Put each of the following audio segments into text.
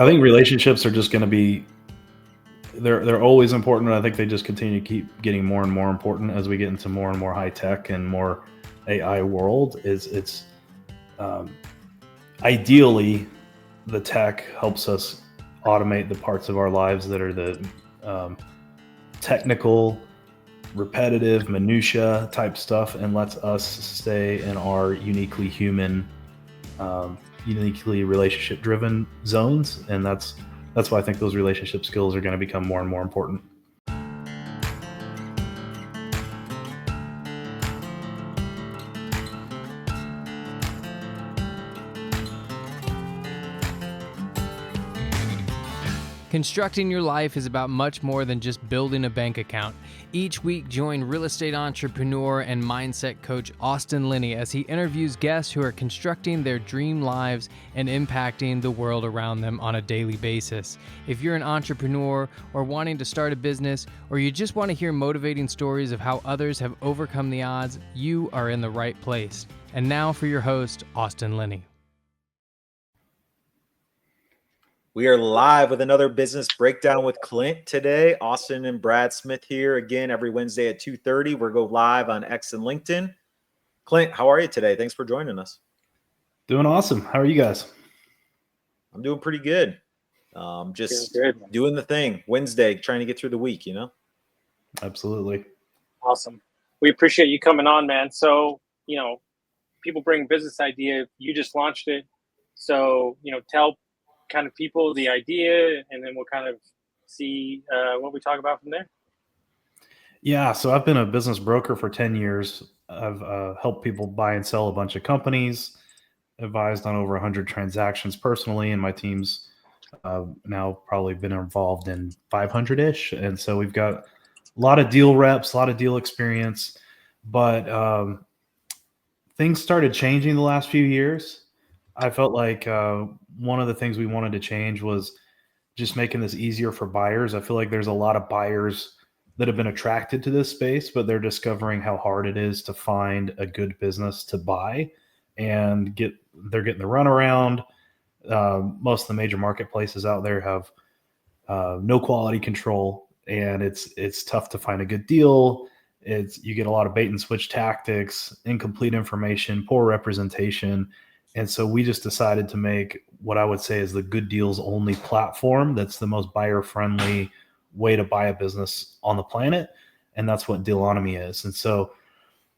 I think relationships are just going to be they're always important, and I think they just continue to keep getting more and more important as we get into more and more high tech and more AI world. It's um, ideally the tech helps us automate the parts of our lives that are the um, technical, repetitive, minutia type stuff, and lets us stay in our uniquely human, uniquely relationship driven zones, and that's why I think those relationship skills are going to become more and more important. Constructing your life is about much more than just building a bank account. Each week, join real estate entrepreneur and mindset coach Austin Linney as he interviews guests who are constructing their dream lives and impacting the world around them on a daily basis. If you're an entrepreneur or wanting to start a business, or you just want to hear motivating stories of how others have overcome the odds, you are in the right place. And now for your host, Austin Linney. We are live with another business breakdown with Clint today. Austin and Brad Smith here again every Wednesday at 2:30. We're go live on X and LinkedIn. Clint, how are you today? Thanks for joining us. Doing awesome. How are you guys? I'm doing pretty good. Just doing the thing. Wednesday, trying to get through the week, you know? Absolutely. Awesome. We appreciate you coming on, man. So, people bring business idea. You just launched it. So, tell kind of people the idea, and then we'll kind of see what we talk about from there. Yeah, so I've been a business broker for 10 years. I've helped people buy and sell a bunch of companies, advised on over 100 transactions personally, and my team's now probably been involved in 500-ish. And so we've got a lot of deal reps, a lot of deal experience, but things started changing the last few years. I felt like one of the things we wanted to change was just making this easier for buyers. I feel like there's a lot of buyers that have been attracted to this space, but they're discovering how hard it is to find a good business to buy and they're getting the runaround. Most of the major marketplaces out there have no quality control, and it's tough to find a good deal. You get a lot of bait and switch tactics, incomplete information, poor representation. And so we just decided to make what I would say is the good deals only platform that's the most buyer friendly way to buy a business on the planet. And that's what Dealonomy is. And so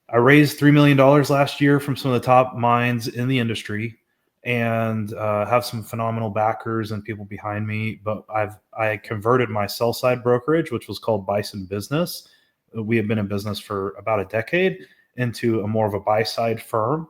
I raised $3 million last year from some of the top minds in the industry, and have some phenomenal backers and people behind me. But I converted my sell side brokerage, which was called Bison Business. We have been in business for about a decade, into a more of a buy side firm.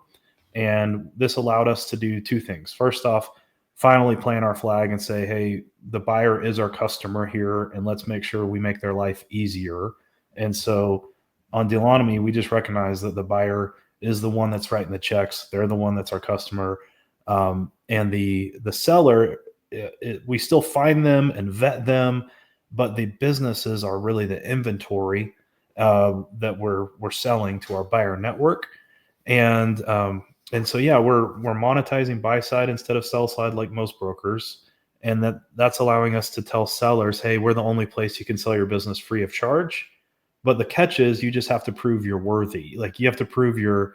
And this allowed us to do two things. First off, finally plant our flag and say, hey, the buyer is our customer here, and let's make sure we make their life easier. And so on Dealonomy, we just recognize that the buyer is the one that's writing the checks. They're the one that's our customer. And the seller, we still find them and vet them, but the businesses are really the inventory that we're selling to our buyer network. And so, yeah, we're monetizing buy side instead of sell side like most brokers. And that's allowing us to tell sellers, hey, we're the only place you can sell your business free of charge. But the catch is you just have to prove you're worthy. Like, you have to prove you're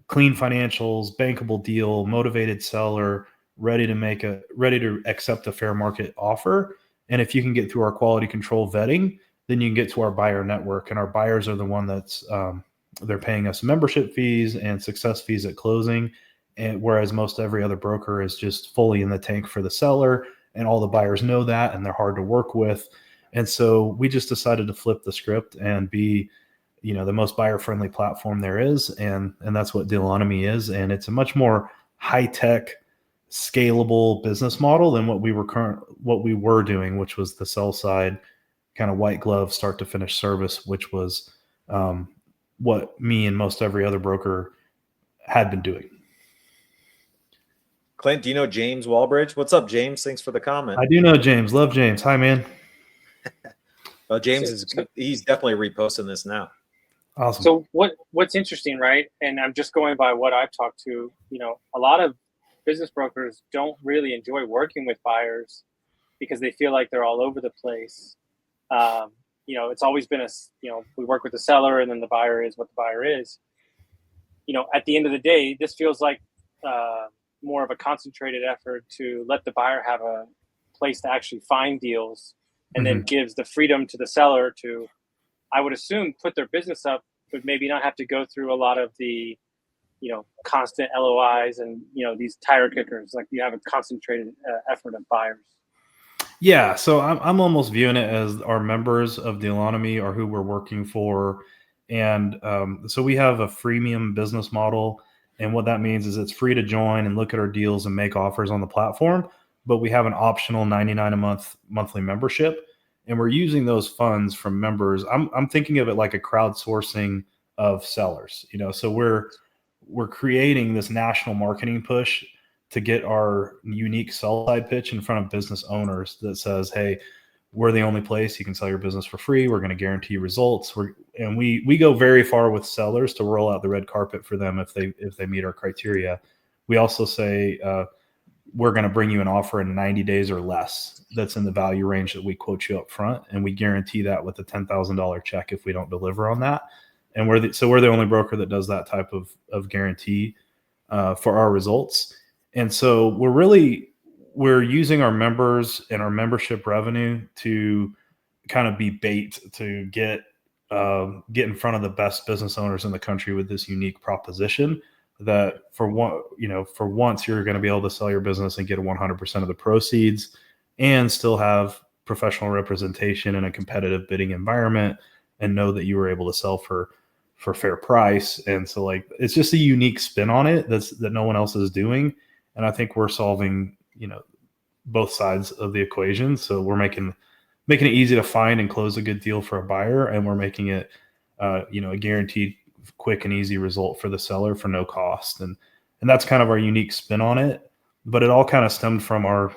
clean financials, bankable deal, motivated seller, ready to accept a fair market offer. And if you can get through our quality control vetting, then you can get to our buyer network. And our buyers are the one that's they're paying us membership fees and success fees at closing. And whereas most every other broker is just fully in the tank for the seller, and all the buyers know that, and they're hard to work with. And so we just decided to flip the script and be, the most buyer friendly platform there is. And that's what Dealonomy is. And it's a much more high tech, scalable business model than what we were doing, which was the sell side kind of white glove start to finish service, which was what me and most every other broker had been doing. Clint, do you know James Walbridge? What's up, James? Thanks for the comment. I do know James. Love James. Hi, man. Well, James he's definitely reposting this now. Awesome. So what's interesting, right? And I'm just going by what I've talked to, a lot of business brokers don't really enjoy working with buyers because they feel like they're all over the place. It's always been we work with the seller and then the buyer is what the buyer is. At the end of the day, this feels like more of a concentrated effort to let the buyer have a place to actually find deals, and then gives the freedom to the seller to, I would assume, put their business up, but maybe not have to go through a lot of the, constant LOIs and, these tire kickers. Like, you have a concentrated effort of buyers. Yeah, so I'm almost viewing it as our members of Dealonomy are who we're working for, and so we have a freemium business model, and what that means is it's free to join and look at our deals and make offers on the platform, but we have an optional 99 a month monthly membership, and we're using those funds from members. I'm thinking of it like a crowdsourcing of sellers, so we're creating this national marketing push to get our unique sell side pitch in front of business owners that says, hey, we're the only place you can sell your business for free. We're going to guarantee results. We go very far with sellers to roll out the red carpet for them if they meet our criteria. We also say we're going to bring you an offer in 90 days or less that's in the value range that we quote you up front, and we guarantee that with a $10,000 check if we don't deliver on that. And we're the only broker that does that type of guarantee for our results. And so we're using our members and our membership revenue to kind of be bait to get in front of the best business owners in the country with this unique proposition that for once you're going to be able to sell your business and get 100% of the proceeds and still have professional representation in a competitive bidding environment and know that you were able to sell for fair price. And so, like, it's just a unique spin on it that no one else is doing. And I think we're solving, both sides of the equation. So we're making it easy to find and close a good deal for a buyer, and we're making it, a guaranteed quick and easy result for the seller for no cost. And that's kind of our unique spin on it. But it all kind of stemmed from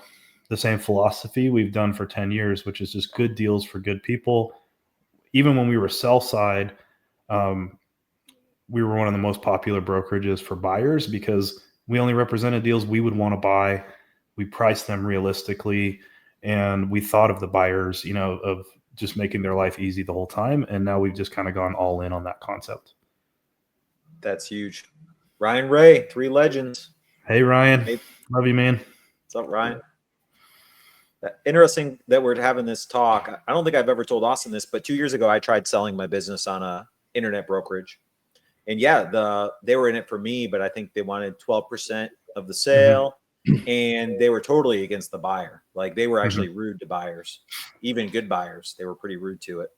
the same philosophy we've done for 10 years, which is just good deals for good people. Even when we were sell side, we were one of the most popular brokerages for buyers because we only represented deals we would want to buy. We priced them realistically, and we thought of the buyers, of just making their life easy the whole time. And now we've just kind of gone all in on that concept. That's huge. Ryan Ray, 3 legends. Hey, Ryan. Hey. Love you, man. What's up, Ryan? Interesting that we're having this talk. I don't think I've ever told Austin this, but 2 years ago, I tried selling my business on a internet brokerage. And yeah, they were in it for me, but I think they wanted 12% of the sale, and they were totally against the buyer. Like, they were actually rude to buyers, even good buyers. They were pretty rude to it.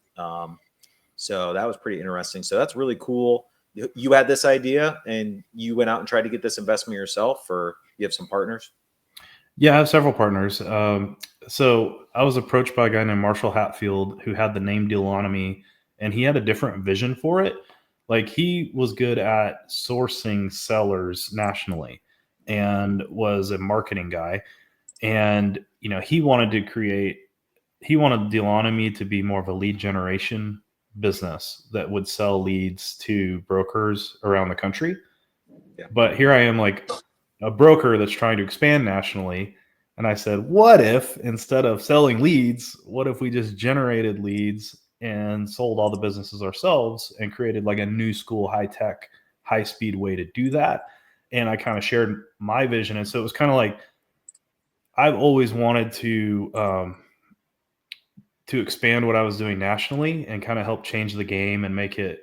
So that was pretty interesting. So that's really cool. You had this idea and you went out and tried to get this investment yourself, or you have some partners? Yeah, I have several partners. So I was approached by a guy named Marshall Hatfield who had the name Dealonomy, and he had a different vision for it. Like, he was good at sourcing sellers nationally and was a marketing guy. And, he wanted Dealonomy to be more of a lead generation business that would sell leads to brokers around the country. Yeah. But here I am, like a broker that's trying to expand nationally. And I said, what if instead of selling leads, what if we just generated leads and sold all the businesses ourselves and created like a new school, high-tech, high-speed way to do that? And I kind of shared my vision. And so it was kind of like, I've always wanted to expand what I was doing nationally and kind of help change the game and make it,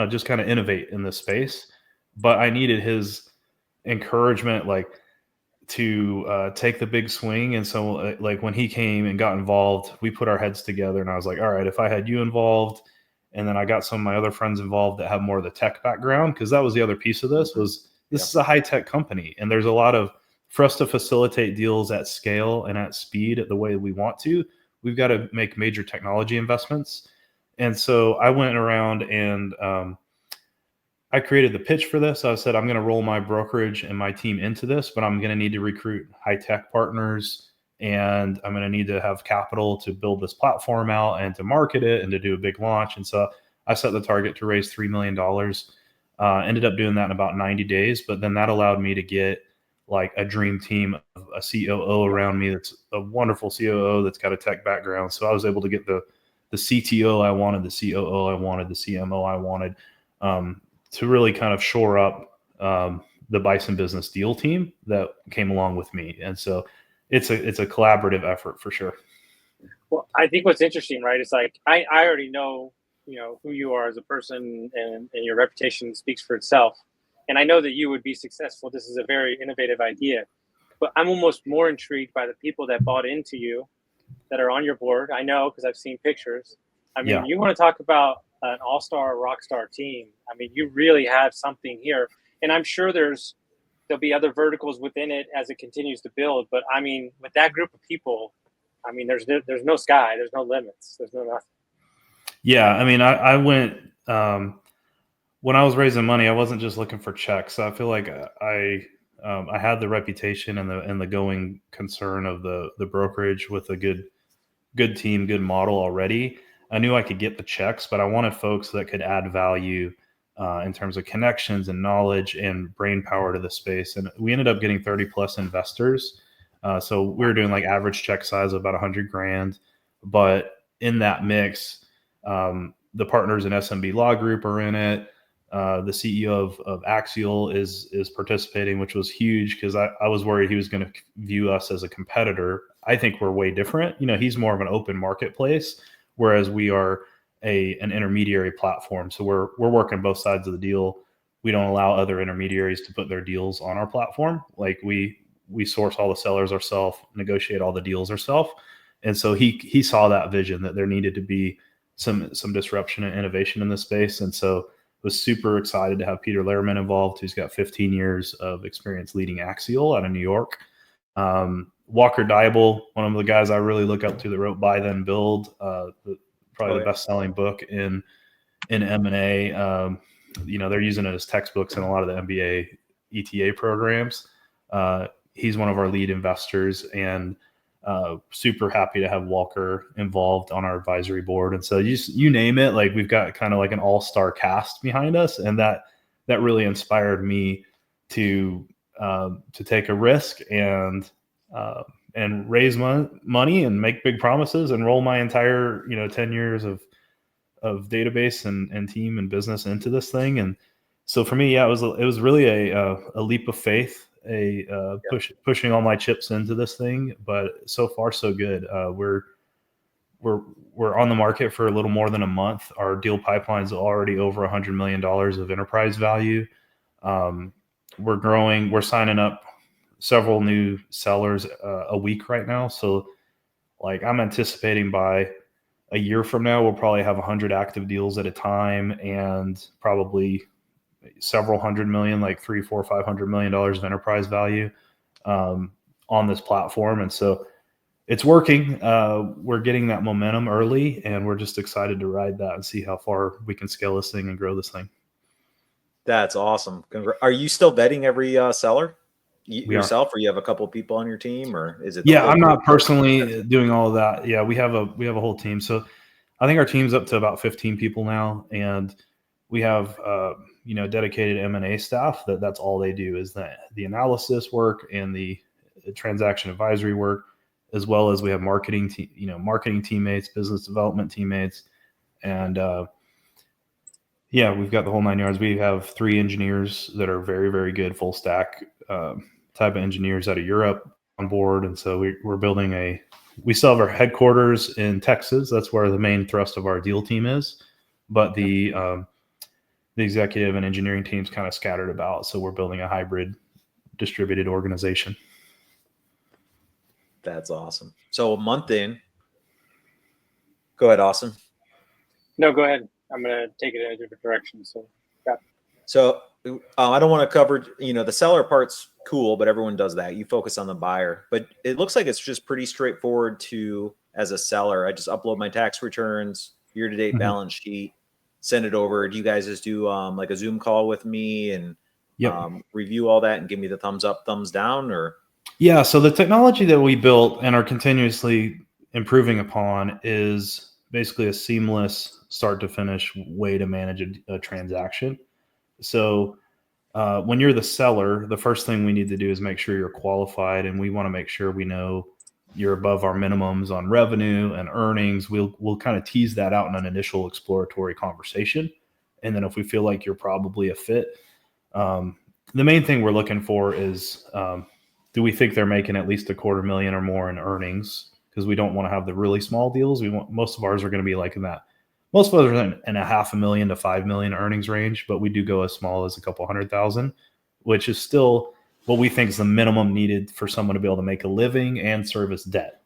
just kind of innovate in this space. But I needed his encouragement, like, to take the big swing. And so, like, when he came and got involved, we put our heads together, and I was like, all right, if I had you involved, and then I got some of my other friends involved that have more of the tech background, because that was the other piece of this is a high-tech company, and there's a lot of, for us to facilitate deals at scale and at speed at the way we want to, we've got to make major technology investments. And so I went around and I created the pitch for this. I said, I'm going to roll my brokerage and my team into this, but I'm going to need to recruit high-tech partners, and I'm going to need to have capital to build this platform out and to market it and to do a big launch. And so I set the target to raise $3 million. Ended up doing that in about 90 days, but then that allowed me to get like a dream team of a COO around me. That's a wonderful COO that's got a tech background. So I was able to get the CTO I wanted, the COO I wanted, the CMO I wanted, to really kind of shore up the Bison Business Deal team that came along with me. And so it's a collaborative effort for sure. Well, I think what's interesting, right? It's like I already know, who you are as a person, and your reputation speaks for itself. And I know that you would be successful. This is a very innovative idea. But I'm almost more intrigued by the people that bought into you, that are on your board. I know because I've seen pictures. I mean, Yeah. You want to talk about an all-star rock star team. I mean, you really have something here. And I'm sure there'll be other verticals within it as it continues to build. But I mean, with that group of people, I mean, there's no sky, there's no limits, there's no nothing. Yeah. I mean, I went, when I was raising money, I wasn't just looking for checks. So I feel like I had the reputation and the going concern of the brokerage with a good team, good model already. I knew I could get the checks, but I wanted folks that could add value in terms of connections and knowledge and brain power to the space. And we ended up getting 30 plus investors. So we were doing like average check size of about 100 grand. But in that mix, the partners in SMB Law Group are in it. The CEO of Axial is participating, which was huge because I was worried he was going to view us as a competitor. I think we're way different. He's more of an open marketplace, whereas we are an intermediary platform. So we're working both sides of the deal. We don't allow other intermediaries to put their deals on our platform. Like we source all the sellers ourselves, negotiate all the deals ourselves. And so he saw that vision that there needed to be some disruption and innovation in this space. And so was super excited to have Peter Lehrman involved, who's got 15 years of experience leading Axial out of New York. Walker Deibel, one of the guys I really look up to that wrote Buy Then Build, probably the best-selling book in M&A. They're using it as textbooks in a lot of the MBA ETA programs. He's one of our lead investors, and super happy to have Walker involved on our advisory board. And so you name it, like we've got kind of like an all-star cast behind us. And that really inspired me to take a risk and raise money and make big promises and roll my entire, 10 years of database and team and business into this thing. And so for me, yeah, it was really a leap of faith, pushing all my chips into this thing, but so far so good. We're on the market for a little more than a month. Our deal pipeline is already over $100 million of enterprise value. We're growing. We're signing up several new sellers a week right now. So like I'm anticipating by a year from now, we'll probably have 100 active deals at a time and probably several hundred million, like $300, $400, $500 million of enterprise value on this platform. And so it's working. We're getting that momentum early, and we're just excited to ride that and see how far we can scale this thing and grow this thing. That's awesome. Are you still vetting every seller yourself, or you have a couple of people on your team, or is it? Yeah, I'm not personally doing all of that. Yeah, we have a whole team. So I think our team's up to about 15 people now, and we have dedicated M&A staff that's all they do is the analysis work and the transaction advisory work, as well as we have marketing teammates, business development teammates, and we've got the whole 9 yards. We have 3 engineers that are very, very good full stack type of engineers out of Europe on board, and so we're building we still have our headquarters in Texas. That's where the main thrust of our deal team is, but the executive and engineering teams kind of scattered about. So we're building a hybrid distributed organization. That's awesome. So a month in, go ahead, Austin. No, go ahead. I'm going to take it in a different direction. So, yeah. So I don't want to cover, the seller part's cool, but everyone does that. You focus on the buyer, but it looks like it's just pretty straightforward as a seller. I just upload my tax returns, year-to-date balance sheet, send it over. Do you guys just do like a Zoom call with me and review all that and give me the thumbs up, thumbs down, or? Yeah. So the technology that we built and are continuously improving upon is basically a seamless start to finish way to manage a transaction. So when you're the seller, the first thing we need to do is make sure you're qualified, and we want to make sure we know you're above our minimums on revenue and earnings. We'll kind of tease that out in an initial exploratory conversation. And then if we feel like you're probably a fit, the main thing we're looking for is, do we think they're making at least $250,000 or more in earnings? Because we don't want to have the really small deals. Most of ours are going to be like in that. Most of us are in a $500,000 to $5 million earnings range, but we do go as small as a couple $100,000, which is still what we think is the minimum needed for someone to be able to make a living and service debt.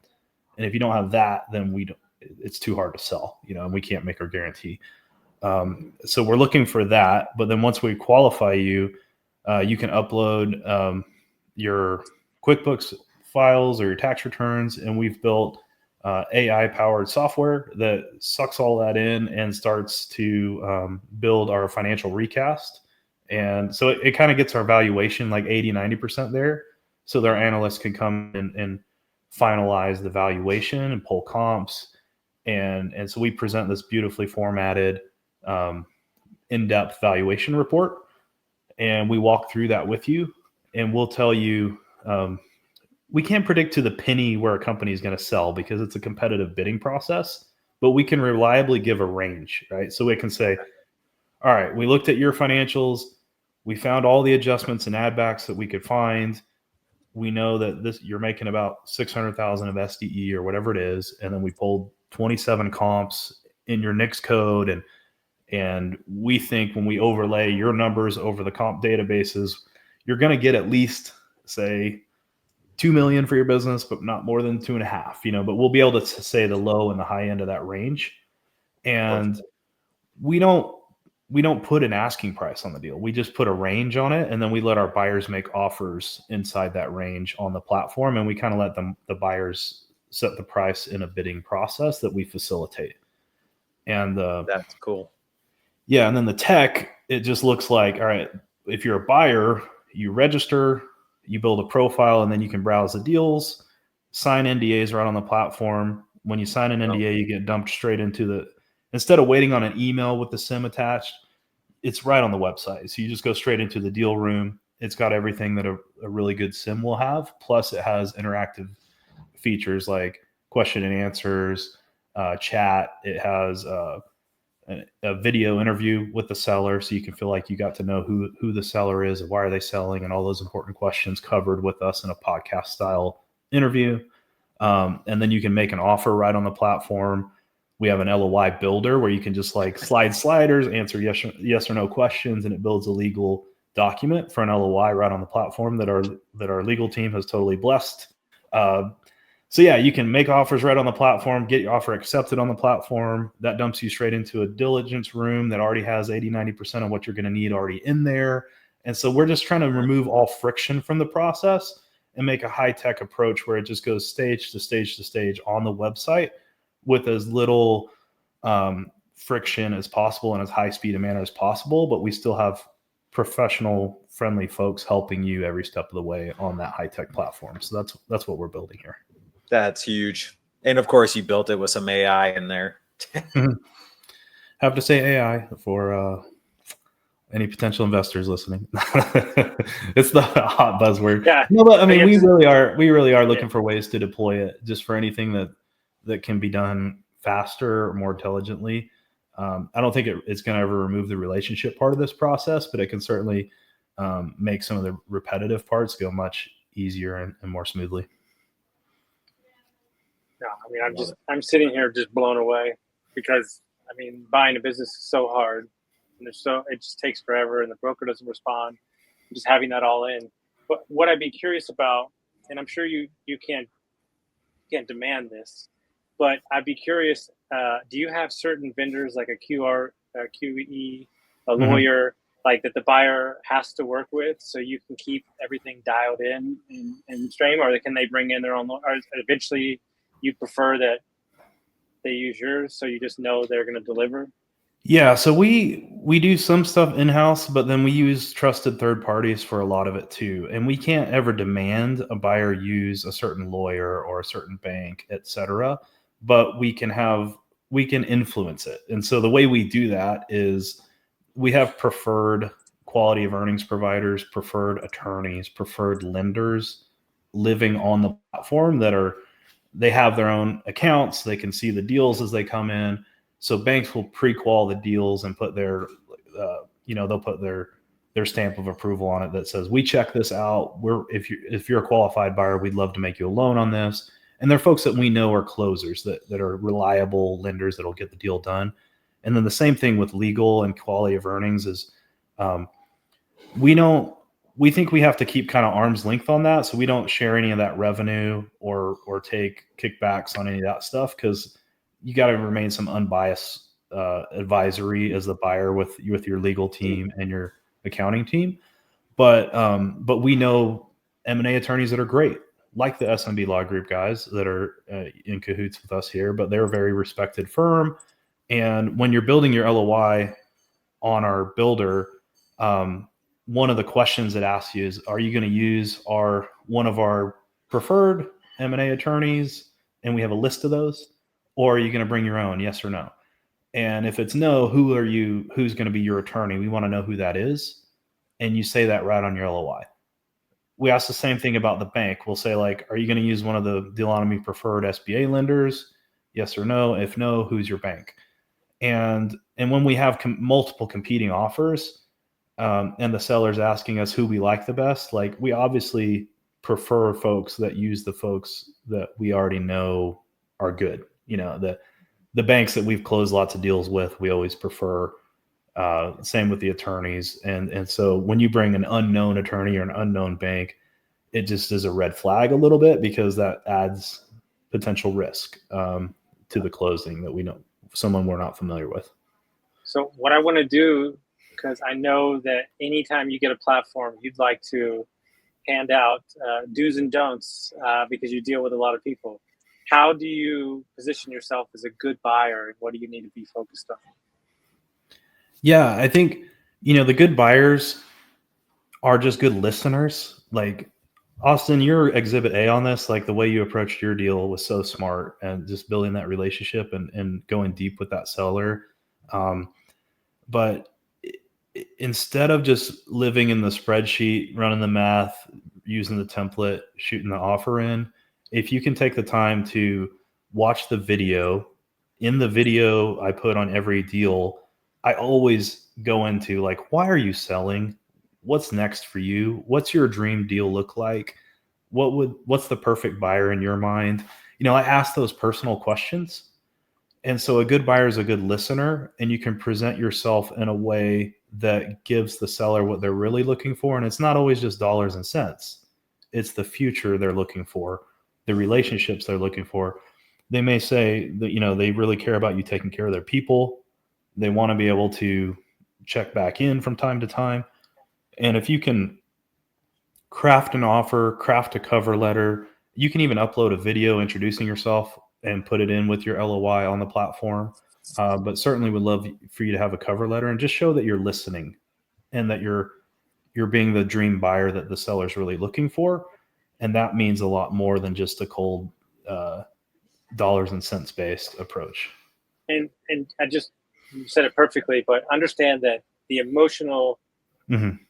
And if you don't have that, then it's too hard to sell, and we can't make our guarantee. So we're looking for that. But then once we qualify you, you can upload your QuickBooks files or your tax returns, and we've built AI-powered software that sucks all that in and starts to build our financial recast. And so it kind of gets our valuation like 80-90% there, so their analysts can come and finalize the valuation and pull comps. And so we present this beautifully formatted in-depth valuation report, and we walk through that with you, and we'll tell you, we can't predict to the penny where a company is going to sell because it's a competitive bidding process, but we can reliably give a range, right? So we can say, all right, we looked at your financials. We found all the adjustments and add backs that we could find. We know that you're making about 600,000 of SDE or whatever it is. And then we pulled 27 comps in your NICS code. And we think when we overlay your numbers over the comp databases, you're going to get at least, say, 2 million for your business, but not more than 2.5, but we'll be able to say the low and the high end of that range. And we don't put an asking price on the deal. We just put a range on it. And then we let our buyers make offers inside that range on the platform. And we kind of let the buyers set the price in a bidding process that we facilitate. And that's cool. Yeah. And then the tech, it just looks like, all right, if you're a buyer, you register, you build a profile, and then you can browse the deals, sign NDAs right on the platform. When you sign an NDA, you get dumped straight into instead of waiting on an email with the SIM attached, it's right on the website. So you just go straight into the deal room. It's got everything that a really good SIM will have. Plus it has interactive features like question and answers, chat. It has a video interview with the seller, so you can feel like you got to know who the seller is and why are they selling, and all those important questions covered with us in a podcast style interview. And then you can make an offer right on the platform. We have an LOI builder where you can just like slide sliders, answer yes or no questions, and it builds a legal document for an LOI right on the platform that our legal team has totally blessed. So yeah, you can make offers right on the platform, get your offer accepted on the platform. That dumps you straight into a diligence room that already has 80-90% of what you're going to need already in there. And so we're just trying to remove all friction from the process and make a high-tech approach where it just goes stage to stage to stage on the website with as little friction as possible and as high speed a manner as possible. But we still have professional, friendly folks helping you every step of the way on that high-tech platform. So that's what we're building here. That's huge. And of course, you built it with some AI in there. Have to say AI for any potential investors listening. It's the hot buzzword. Yeah. No, but I mean, we really are looking for ways to deploy it just for anything that can be done faster or more intelligently. I don't think it's going to ever remove the relationship part of this process, but it can certainly make some of the repetitive parts go much easier and more smoothly. No, I mean, I'm sitting here just blown away because, I mean, buying a business is so hard, and it just takes forever, and the broker doesn't respond. Just having that all in. But what I'd be curious about, and I'm sure you can't demand this, but I'd be curious. Do you have certain vendors like a QE, a lawyer, like that the buyer has to work with, so you can keep everything dialed in stream, or can they bring in their own? Or eventually, you prefer that they use yours, so you just know they're going to deliver? Yeah, so we do some stuff in-house, but then we use trusted third parties for a lot of it too. And we can't ever demand a buyer use a certain lawyer or a certain bank, et cetera, but we can influence it. And so the way we do that is we have preferred quality of earnings providers, preferred attorneys, preferred lenders living on the platform they have their own accounts. They can see the deals as they come in. So banks will pre-qual the deals and put their, they'll put their stamp of approval on it that says, we check this out. If you're a qualified buyer, we'd love to make you a loan on this. And they're folks that we know are closers that are reliable lenders that'll get the deal done. And then the same thing with legal and quality of earnings is we think we have to keep kind of arm's length on that. So we don't share any of that revenue or take kickbacks on any of that stuff, because you got to remain some unbiased advisory as the buyer with your legal team and your accounting team. But we know M&A attorneys that are great, like the SMB Law Group guys that are in cahoots with us here, but they're a very respected firm. And when you're building your LOI on our builder, one of the questions it asks you is, are you going to use one of our preferred M&A attorneys? And we have a list of those. Or are you going to bring your own? Yes or no? And if it's no, who's going to be your attorney? We want to know who that is. And you say that right on your LOI. We ask the same thing about the bank. We'll say, like, are you going to use one of the Dealonomy preferred SBA lenders? Yes or no? If no, who's your bank? And when we have multiple competing offers, and the seller's asking us who we like the best, like, we obviously prefer folks that use the folks that we already know are good. The banks that we've closed lots of deals with, we always prefer. Same with the attorneys. And so when you bring an unknown attorney or an unknown bank, it just is a red flag a little bit, because that adds potential risk to the closing that we know someone we're not familiar with. So what I want to do, because I know that anytime you get a platform, you'd like to hand out do's and don'ts because you deal with a lot of people. How do you position yourself as a good buyer, and what do you need to be focused on? Yeah, I think, the good buyers are just good listeners. Like, Austin, you're exhibit A on this. Like, the way you approached your deal was so smart, and just building that relationship and going deep with that seller. But instead of just living in the spreadsheet, running the math, using the template, shooting the offer in, if you can take the time to watch the video, in the video I put on every deal, I always go into, like, why are you selling? What's next for you? What's your dream deal look like? What's the perfect buyer in your mind? I ask those personal questions. And so a good buyer is a good listener, and you can present yourself in a way that gives the seller what they're really looking for. And it's not always just dollars and cents. It's the future they're looking for, the relationships they're looking for. They may say that, they really care about you taking care of their people. They want to be able to check back in from time to time. And if you can craft an offer, craft a cover letter, you can even upload a video introducing yourself and put it in with your LOI on the platform. But certainly would love for you to have a cover letter and just show that you're listening and that you're being the dream buyer that the seller's really looking for. And that means a lot more than just a cold dollars and cents based approach. And I just said it perfectly, but understand that the emotional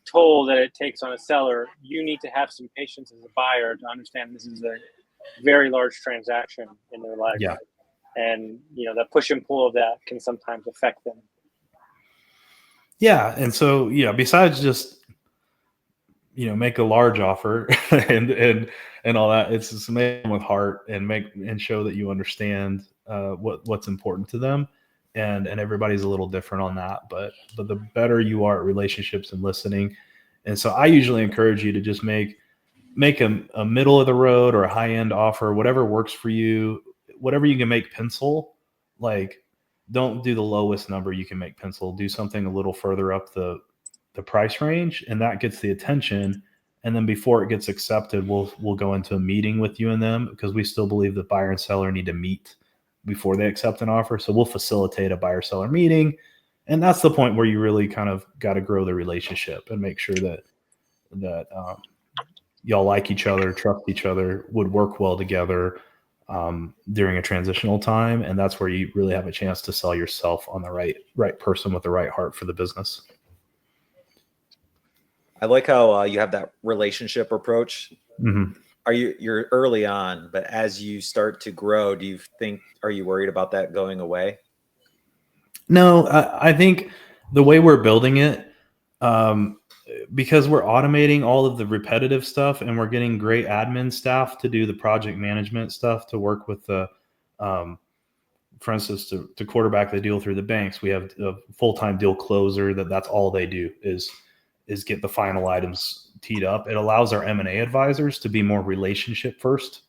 toll that it takes on a seller, you need to have some patience as a buyer to understand this is a very large transaction in their life. Yeah. And, that push and pull of that can sometimes affect them. Yeah. And so, besides just, make a large offer and all that, it's just make them with heart and show that you understand what's important to them. And everybody's a little different on that, but the better you are at relationships and listening. And so I usually encourage you to just make a middle of the road or a high end offer, whatever works for you, whatever you can make pencil. Like, don't do the lowest number you can make pencil. Do something a little further up the price range, and that gets the attention. And then before it gets accepted, we'll go into a meeting with you and them, because we still believe that buyer and seller need to meet before they accept an offer. So we'll facilitate a buyer seller meeting. And that's the point where you really kind of got to grow the relationship and make sure that y'all like each other, trust each other, would work well together during a transitional time. And that's where you really have a chance to sell yourself on the right person with the right heart for the business. I like how you have that relationship approach. Mm-hmm. You're early on, but as you start to grow, are you worried about that going away? No, I think the way we're building it, because we're automating all of the repetitive stuff and we're getting great admin staff to do the project management stuff to work with the, for instance, to quarterback the deal through the banks. We have a full-time deal closer that's all they do is get the final items teed up. It allows our M&A advisors to be more relationship first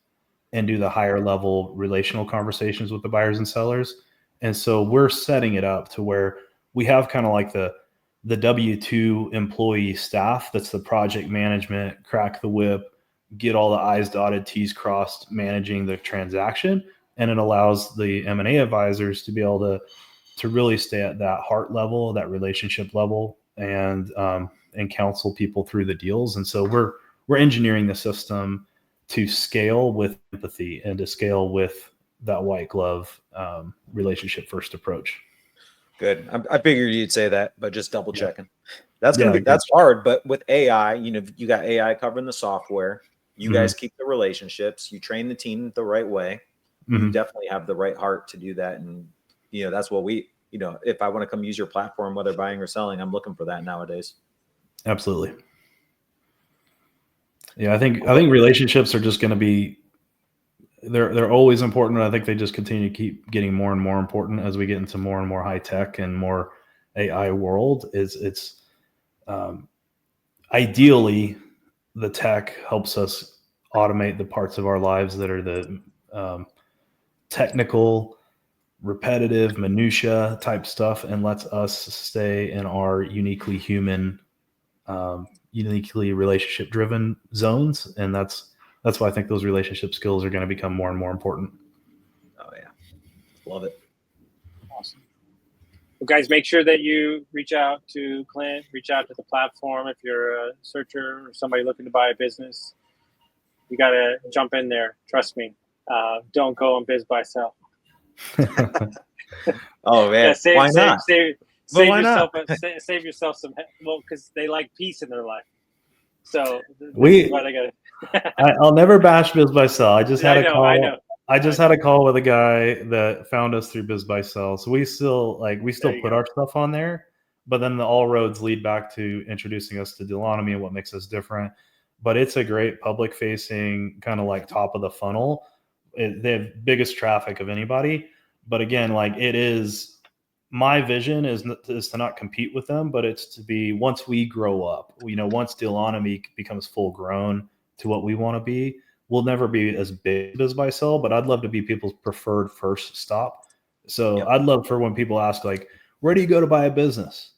and do the higher level relational conversations with the buyers and sellers. And so we're setting it up to where we have kind of like the W-2 employee staff that's the project management, crack the whip, get all the I's dotted, T's crossed, managing the transaction. And it allows the M&A advisors to be able to really stay at that heart level, that relationship level, and counsel people through the deals. And so we're engineering the system to scale with empathy and to scale with that white glove relationship first approach. Good. I figured you'd say that, but just double checking. That's Yeah, that's hard. But with AI, you got AI covering the software. You guys keep the relationships. You train the team the right way. You definitely have the right heart to do that. And that's what we. If I want to come use your platform, whether buying or selling, I'm looking for that nowadays. Absolutely. Yeah, I think relationships are just going to be. They're always important, and I think they just continue to keep getting more and more important as we get into more and more high tech and more AI world. It's ideally the tech helps us automate the parts of our lives that are the technical, repetitive, minutia type stuff, and lets us stay in our uniquely human, uniquely relationship driven zones. And that's why I think those relationship skills are going to become more and more important. Oh yeah. Love it. Awesome. Well, guys, make sure that you reach out to Clint, reach out to the platform. If you're a searcher or somebody looking to buy a business, you got to jump in there. Trust me. Don't go on biz buy sell. Oh man, why not? Save yourself some. Well, because they like peace in their life. So I'll never bash biz buy sell. I just had a call. I know. I just had a call with a guy that found us through biz buy sell. So we still put our stuff on there, but then all roads lead back to introducing us to Dealonomy and what makes us different. But it's a great public facing kind of like top of the funnel. They have biggest traffic of anybody. But again, like it is, my vision is to not compete with them, but it's to be, once we grow up, once Dealonomy becomes full grown to what we want to be, we'll never be as big as buy sell, but I'd love to be people's preferred first stop. So I'd love for when people ask, like, where do you go to buy a business?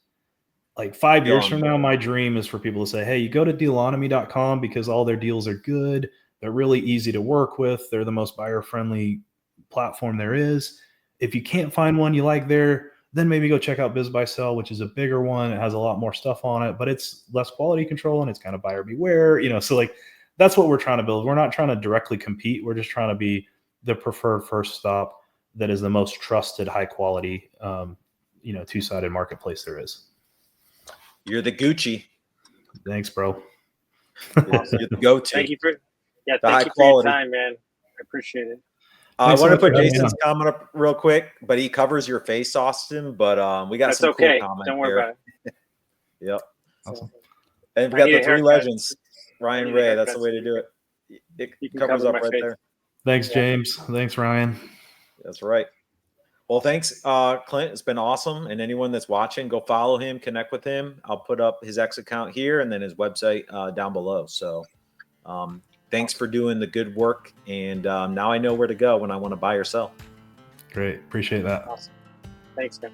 Like 5 years from now, my dream is for people to say, hey, you go to Dealonomy.com because all their deals are good. They're really easy to work with. They're the most buyer-friendly platform there is. If you can't find one you like there, then maybe go check out Biz Buy Sell, which is a bigger one. It has a lot more stuff on it, but it's less quality control and it's kind of buyer beware. So like that's what we're trying to build. We're not trying to directly compete. We're just trying to be the preferred first stop that is the most trusted, high quality, two-sided marketplace there is. You're the Gucci. Thanks, bro. You're the go-to. Thank you for your time, man. I appreciate it. I want to put Jason's comment up real quick, but he covers your face, Austin. But we got some cool comments. Don't worry about it. Yep. Awesome. And we got the three legends. Ryan Ray. That's the way to do it. It covers up right there. Thanks, James. Thanks, Ryan. That's right. Well, thanks, Clint. It's been awesome. And anyone that's watching, go follow him, connect with him. I'll put up his X account here and then his website down below. So thanks for doing the good work. And now I know where to go when I want to buy or sell. Great. Appreciate that. Awesome. Thanks, man.